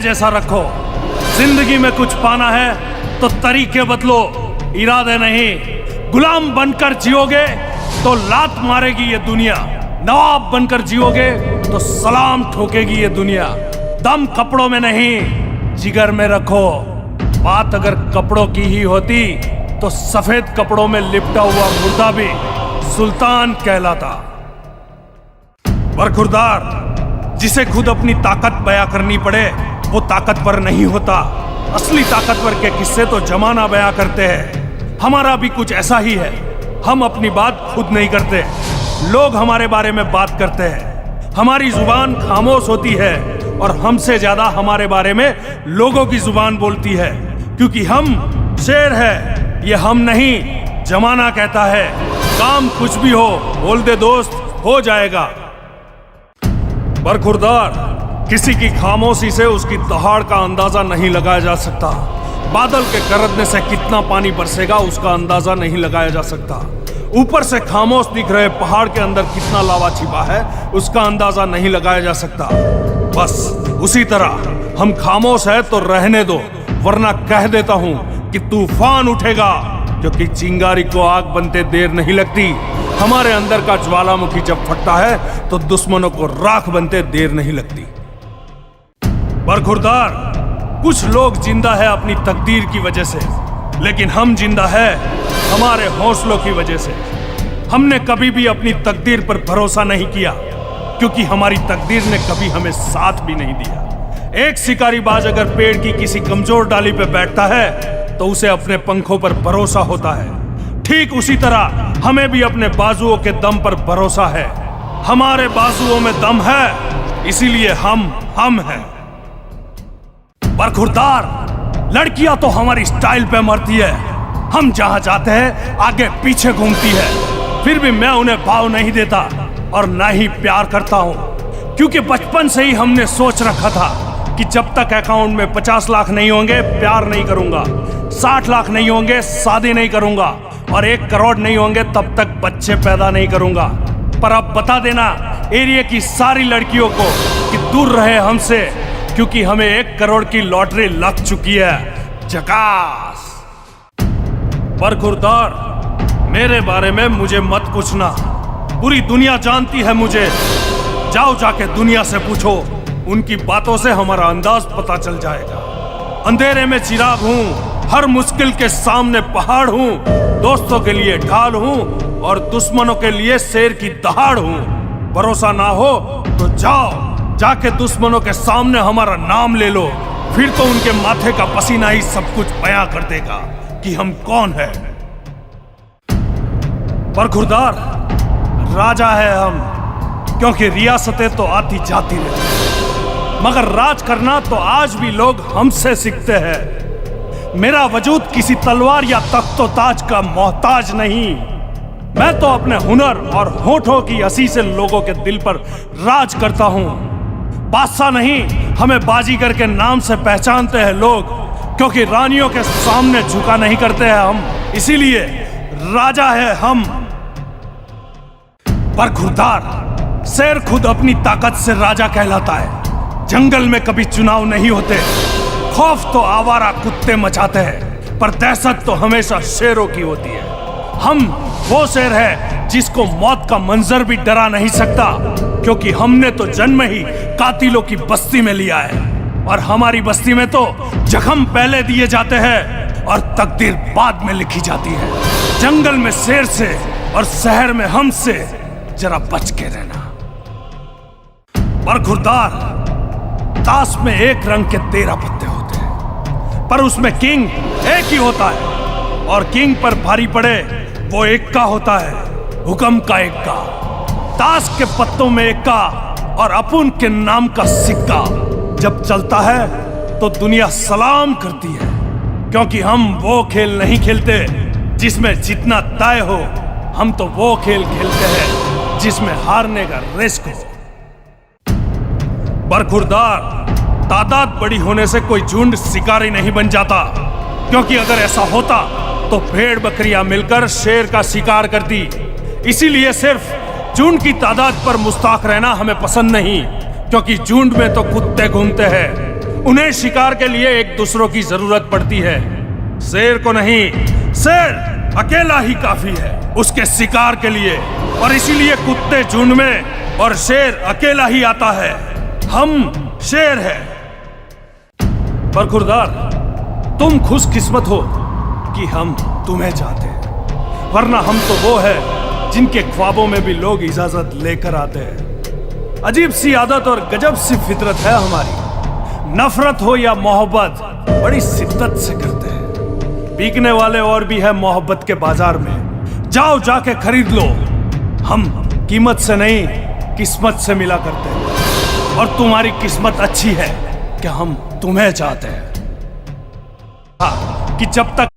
जैसा रखो। जिंदगी में कुछ पाना है तो तरीके बदलो, इरादे नहीं। गुलाम बनकर जियोगे तो लात मारेगी ये दुनिया, नवाब बनकर जियोगे तो सलाम ठोकेगी ये दुनिया। दम कपड़ों में नहीं, जिगर में रखो। बात अगर कपड़ों की ही होती तो सफेद कपड़ों में लिपटा हुआ मुर्दा भी सुल्तान कहलाता। बरखुरदार, जिसे खुद अपनी ताकत बयां करनी पड़े वो ताकतवर नहीं होता। असली ताकतवर के किस्से तो जमाना बयां करते हैं। हमारा भी कुछ ऐसा ही है। हम अपनी बात खुद नहीं करते, लोग हमारे बारे में बात करते हैं। हमारी जुबान खामोश होती है और हमसे ज्यादा हमारे बारे में लोगों की जुबान बोलती है, क्योंकि हम शेर है, ये हम नहीं जमाना कहता है। काम कुछ भी हो, बोल दे दोस्त, हो जाएगा। बरखुरदार, किसी की खामोशी से उसकी दहाड़ का अंदाजा नहीं लगाया जा सकता। बादल के गरजने से कितना पानी बरसेगा उसका अंदाजा नहीं लगाया जा सकता। ऊपर से खामोश दिख रहे पहाड़ के अंदर कितना लावा छिपा है उसका अंदाजा नहीं लगाया जा सकता। बस उसी तरह हम खामोश है तो रहने दो, वरना कह देता हूं कि तूफान उठेगा, क्योंकि चिंगारी को आग बनते देर नहीं लगती। हमारे अंदर का ज्वालामुखी जब फटता है तो दुश्मनों को राख बनते देर नहीं लगती। बरखुरदार, कुछ लोग जिंदा है अपनी तकदीर की वजह से, लेकिन हम जिंदा है हमारे हौसलों की वजह से। हमने कभी भी अपनी तकदीर पर भरोसा नहीं किया, क्योंकि हमारी तकदीर ने कभी हमें साथ भी नहीं दिया। एक शिकारी बाज अगर पेड़ की किसी कमजोर डाली पर बैठता है तो उसे अपने पंखों पर भरोसा होता है। ठीक उसी तरह हमें भी अपने बाजुओं के दम पर भरोसा है। हमारे बाजुओं में दम है, इसीलिए हम हैं। बरखुरदार, लड़कियां तो हमारी स्टाइल पे मरती है। हम जहां जाते हैं आगे पीछे घूमती है, फिर भी मैं उन्हें भाव नहीं देता और ना ही प्यार करता हूं, क्योंकि बचपन से ही हमने सोच रखा था कि जब तक अकाउंट में 50 लाख नहीं होंगे प्यार नहीं करूंगा, 60 लाख नहीं होंगे शादी नहीं करूंगा, और 1 करोड़ नहीं होंगे तब तक बच्चे पैदा नहीं करूंगा। पर अब बता देना एरिया की सारी लड़कियों को कि दूर रहे हमसे, क्योंकि हमें 1 करोड़ की लॉटरी लग चुकी है। झकास। बरखुरदार, मेरे बारे में मुझे मत पूछना, पूरी दुनिया जानती है मुझे। जाओ जाके दुनिया से पूछो, उनकी बातों से हमारा अंदाज पता चल जाएगा। अंधेरे में चिराग हूं, हर मुश्किल के सामने पहाड़ हूं, दोस्तों के लिए ढाल हूं और दुश्मनों के लिए शेर की दहाड़ हूं। भरोसा ना हो तो जाओ जाके दुश्मनों के सामने हमारा नाम ले लो, फिर तो उनके माथे का पसीना ही सब कुछ बयां कर देगा कि हम कौन है। बरखुरदार, राजा है हम, क्योंकि रियासतें तो आती जाती रहती, मगर राज करना तो आज भी लोग हमसे सीखते हैं। मेरा वजूद किसी तलवार या तख्तो ताज का मोहताज नहीं। मैं तो अपने हुनर और होठों की हंसी से लोगों के दिल पर राज करता हूं। बादशाह नहीं, हमें बाजीगर के नाम से पहचानते हैं लोग, क्योंकि रानियों के सामने झुका नहीं करते हैं हम, इसीलिए राजा है हम। बरखुरदार, शेर खुद अपनी ताकत से राजा कहलाता है। जंगल में कभी चुनाव नहीं होते। खौफ तो आवारा कुत्ते मचाते हैं, पर दहशत तो हमेशा शेरों की होती है। हम वो शेर है जिसको मौत का मंजर भी डरा नहीं सकता, क्योंकि हमने तो जन्म ही कातिलों की बस्ती में लिया है, और हमारी बस्ती में तो जख्म पहले दिए जाते हैं और तकदीर बाद में लिखी जाती है। जंगल में शेर से और शहर में हमसे जरा बच के रहना। बरखुरदार, ताश में एक रंग के 13 पत्ते होते हैं, पर उसमें किंग एक ही होता है, और किंग पर भारी पड़े वो इक्का होता है, हुक्म का इक्का। ताश के पत्तों में इक्का और अपुन के नाम का सिक्का जब चलता है तो दुनिया सलाम करती है, क्योंकि हम वो खेल नहीं खेलते जिसमें जितना तय हो। हम तो वो खेल खेलते हैं जिसमें हारने का रिस्क हो। बरखुरदार, तादाद बड़ी होने से कोई झुंड शिकारी नहीं बन जाता, क्योंकि अगर ऐसा होता तो भेड़ बकरियां मिलकर शेर का शिकार करती। इसीलिए सिर्फ झुंड की तादाद पर मुस्ताक रहना हमें पसंद नहीं, क्योंकि झुंड में तो कुत्ते घूमते हैं उन्हें शिकार के लिए एक दूसरों की जरूरत पड़ती है। शेर को नहीं, शेर अकेला ही काफी है उसके शिकार के लिए। और इसीलिए कुत्ते झुंड में और शेर अकेला ही आता है। हम शेर है। पर खुरदार, तुम खुशकिस्मत हो कि हम तुम्हें चाहते हैं, वरना हम तो वो है जिनके ख्वाबों में भी लोग इजाजत लेकर आते हैं। अजीब सी आदत और गजब सी फितरत है हमारी। नफरत हो या मोहब्बत बड़ी शिद्दत से करते हैं। बिकने वाले और भी है मोहब्बत के बाजार में, जाओ जाके खरीद लो। हम कीमत से नहीं, किस्मत से मिला करते हैं। और तुम्हारी किस्मत अच्छी है कि हम तुम्हें चाहते हैं। हाँ, कि जब तक